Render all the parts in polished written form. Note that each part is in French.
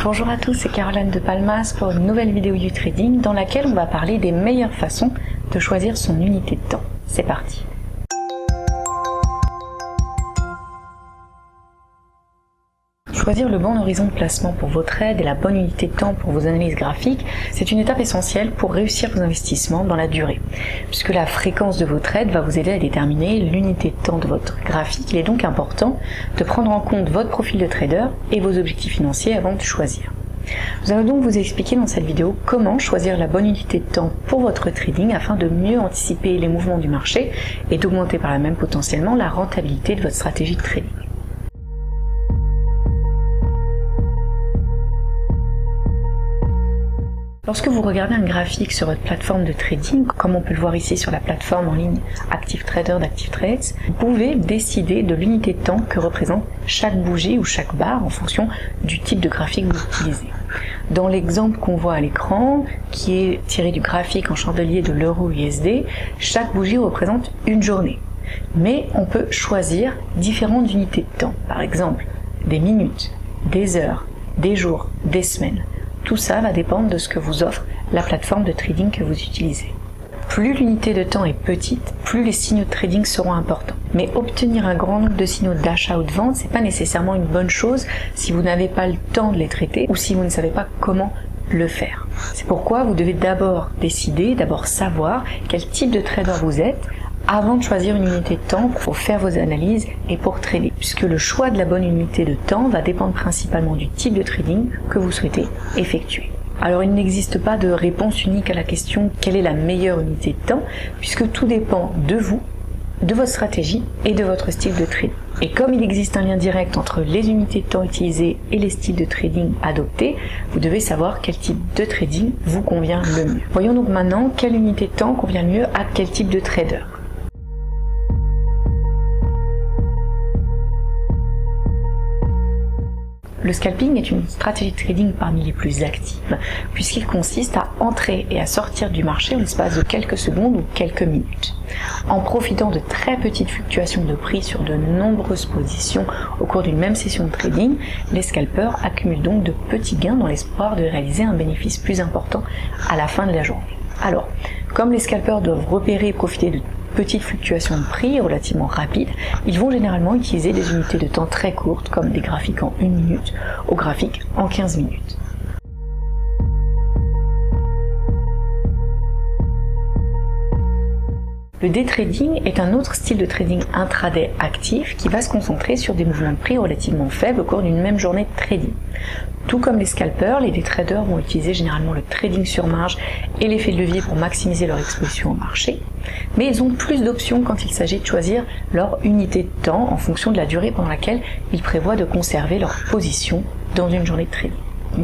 Bonjour à tous, c'est Caroline de Palmas pour une nouvelle vidéo du trading dans laquelle on va parler des meilleures façons de choisir son unité de temps. C'est parti. Choisir le bon horizon de placement pour vos trades et la bonne unité de temps pour vos analyses graphiques, c'est une étape essentielle pour réussir vos investissements dans la durée. Puisque la fréquence de vos trades va vous aider à déterminer l'unité de temps de votre graphique, il est donc important de prendre en compte votre profil de trader et vos objectifs financiers avant de choisir. Nous allons donc vous expliquer dans cette vidéo comment choisir la bonne unité de temps pour votre trading afin de mieux anticiper les mouvements du marché et d'augmenter par là même potentiellement la rentabilité de votre stratégie de trading. Lorsque vous regardez un graphique sur votre plateforme de trading, comme on peut le voir ici sur la plateforme en ligne Active Trader d'Active Trades, vous pouvez décider de l'unité de temps que représente chaque bougie ou chaque barre en fonction du type de graphique que vous utilisez. Dans l'exemple qu'on voit à l'écran, qui est tiré du graphique en chandelier de l'euro USD, chaque bougie représente une journée. Mais on peut choisir différentes unités de temps, par exemple des minutes, des heures, des jours, des semaines. Tout ça va dépendre de ce que vous offre la plateforme de trading que vous utilisez. Plus l'unité de temps est petite, plus les signaux de trading seront importants. Mais obtenir un grand nombre de signaux d'achat ou de vente, c'est pas nécessairement une bonne chose si vous n'avez pas le temps de les traiter ou si vous ne savez pas comment le faire. C'est pourquoi vous devez d'abord savoir quel type de trader vous êtes avant de choisir une unité de temps pour faire vos analyses et pour trader, puisque le choix de la bonne unité de temps va dépendre principalement du type de trading que vous souhaitez effectuer. Alors il n'existe pas de réponse unique à la question quelle est la meilleure unité de temps, puisque tout dépend de vous, de votre stratégie et de votre style de trading. Et comme il existe un lien direct entre les unités de temps utilisées et les styles de trading adoptés, vous devez savoir quel type de trading vous convient le mieux. Voyons donc maintenant quelle unité de temps convient le mieux à quel type de trader. Le scalping est une stratégie de trading parmi les plus actives, puisqu'il consiste à entrer et à sortir du marché en l'espace de quelques secondes ou quelques minutes. En profitant de très petites fluctuations de prix sur de nombreuses positions au cours d'une même session de trading, les scalpers accumulent donc de petits gains dans l'espoir de réaliser un bénéfice plus important à la fin de la journée. Alors, comme les scalpers doivent repérer et profiter de petites fluctuations de prix relativement rapides, ils vont généralement utiliser des unités de temps très courtes comme des graphiques en 1 minute aux graphiques en 15 minutes. Le day trading est un autre style de trading intraday actif qui va se concentrer sur des mouvements de prix relativement faibles au cours d'une même journée de trading. Tout comme les scalpers, les day traders vont utiliser généralement le trading sur marge et l'effet de levier pour maximiser leur exposition au marché, mais ils ont plus d'options quand il s'agit de choisir leur unité de temps en fonction de la durée pendant laquelle ils prévoient de conserver leur position dans une journée de trading.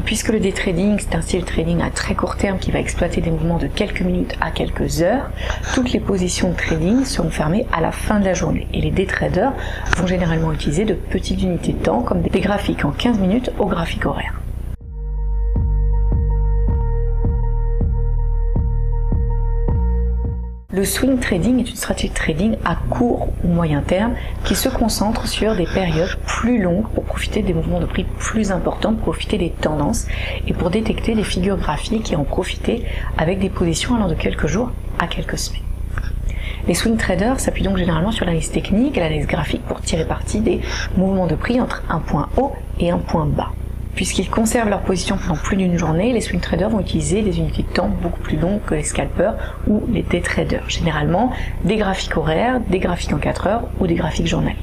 Puisque le day trading, c'est un style de trading à très court terme qui va exploiter des mouvements de quelques minutes à quelques heures, toutes les positions de trading seront fermées à la fin de la journée. Et les day traders vont généralement utiliser de petites unités de temps comme des graphiques en 15 minutes au graphique horaire. Le swing trading est une stratégie de trading à court ou moyen terme qui se concentre sur des périodes plus longues pour profiter des mouvements de prix plus importants, pour profiter des tendances et pour détecter les figures graphiques et en profiter avec des positions allant de quelques jours à quelques semaines. Les swing traders s'appuient donc généralement sur l'analyse technique et l'analyse graphique pour tirer parti des mouvements de prix entre un point haut et un point bas. Puisqu'ils conservent leur position pendant plus d'une journée, les swing traders vont utiliser des unités de temps beaucoup plus longues que les scalpers ou les day traders. Généralement, des graphiques horaires, des graphiques en 4 heures ou des graphiques journaliers.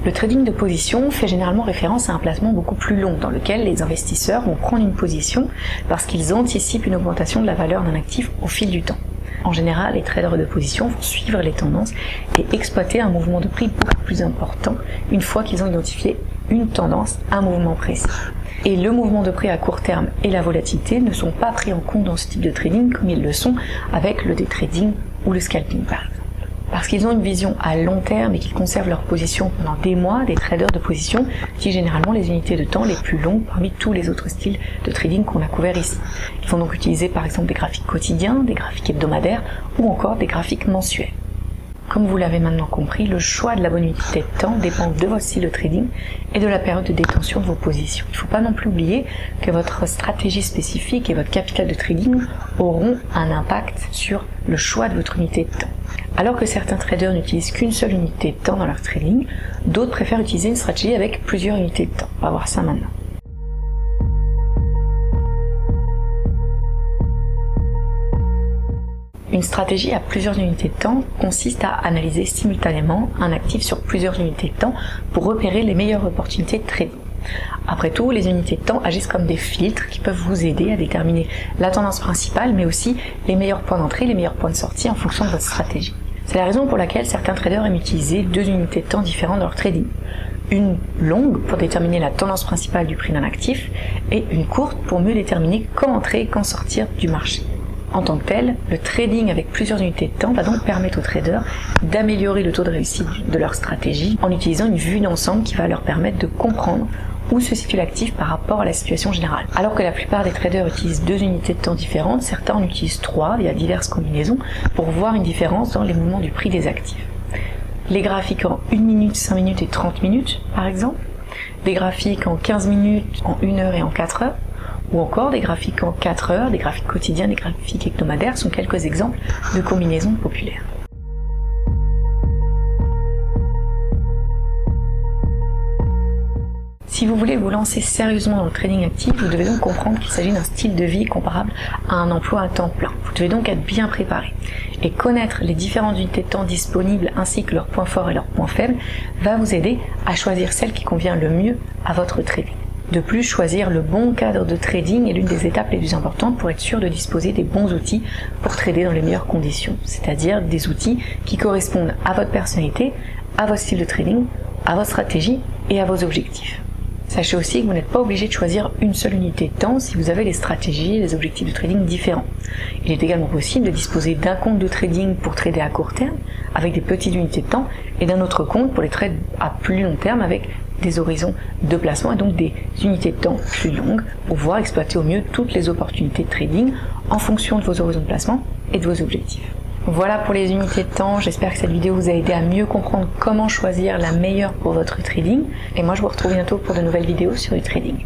Le trading de position fait généralement référence à un placement beaucoup plus long dans lequel les investisseurs vont prendre une position parce qu'ils anticipent une augmentation de la valeur d'un actif au fil du temps. En général, les traders de position vont suivre les tendances et exploiter un mouvement de prix beaucoup plus important une fois qu'ils ont identifié une tendance, un mouvement précis. Et le mouvement de prix à court terme et la volatilité ne sont pas pris en compte dans ce type de trading comme ils le sont avec le day trading ou le scalping par exemple. Parce qu'ils ont une vision à long terme et qu'ils conservent leur position pendant des mois, des traders de position utilisent généralement les unités de temps les plus longues parmi tous les autres styles de trading qu'on a couverts ici. Ils vont donc utiliser par exemple des graphiques quotidiens, des graphiques hebdomadaires ou encore des graphiques mensuels. Comme vous l'avez maintenant compris, le choix de la bonne unité de temps dépend de votre style de trading et de la période de détention de vos positions. Il ne faut pas non plus oublier que votre stratégie spécifique et votre capital de trading auront un impact sur le choix de votre unité de temps. Alors que certains traders n'utilisent qu'une seule unité de temps dans leur trading, d'autres préfèrent utiliser une stratégie avec plusieurs unités de temps. On va voir ça maintenant. Une stratégie à plusieurs unités de temps consiste à analyser simultanément un actif sur plusieurs unités de temps pour repérer les meilleures opportunités de trading. Après tout, les unités de temps agissent comme des filtres qui peuvent vous aider à déterminer la tendance principale, mais aussi les meilleurs points d'entrée, les meilleurs points de sortie en fonction de votre stratégie. C'est la raison pour laquelle certains traders aiment utiliser deux unités de temps différentes dans leur trading. Une longue pour déterminer la tendance principale du prix d'un actif et une courte pour mieux déterminer quand entrer et quand sortir du marché. En tant que tel, le trading avec plusieurs unités de temps va donc permettre aux traders d'améliorer le taux de réussite de leur stratégie en utilisant une vue d'ensemble qui va leur permettre de comprendre où se situe l'actif par rapport à la situation générale. Alors que la plupart des traders utilisent deux unités de temps différentes, certains en utilisent trois via diverses combinaisons pour voir une différence dans les mouvements du prix des actifs. Les graphiques en 1 minute, 5 minutes et 30 minutes par exemple, des graphiques en 15 minutes, en 1 heure et en 4 heures, ou encore des graphiques en 4 heures, des graphiques quotidiens, des graphiques hebdomadaires sont quelques exemples de combinaisons populaires. Si vous voulez vous lancer sérieusement dans le trading actif, vous devez donc comprendre qu'il s'agit d'un style de vie comparable à un emploi à temps plein. Vous devez donc être bien préparé. Et connaître les différentes unités de temps disponibles ainsi que leurs points forts et leurs points faibles va vous aider à choisir celle qui convient le mieux à votre trading. De plus, choisir le bon cadre de trading est l'une des étapes les plus importantes pour être sûr de disposer des bons outils pour trader dans les meilleures conditions, c'est-à-dire des outils qui correspondent à votre personnalité, à votre style de trading, à votre stratégie et à vos objectifs. Sachez aussi que vous n'êtes pas obligé de choisir une seule unité de temps si vous avez des stratégies et des objectifs de trading différents. Il est également possible de disposer d'un compte de trading pour trader à court terme avec des petites unités de temps et d'un autre compte pour les trades à plus long terme avec des horizons de placement et donc des unités de temps plus longues pour pouvoir exploiter au mieux toutes les opportunités de trading en fonction de vos horizons de placement et de vos objectifs. Voilà pour les unités de temps, j'espère que cette vidéo vous a aidé à mieux comprendre comment choisir la meilleure pour votre trading et moi je vous retrouve bientôt pour de nouvelles vidéos sur le trading.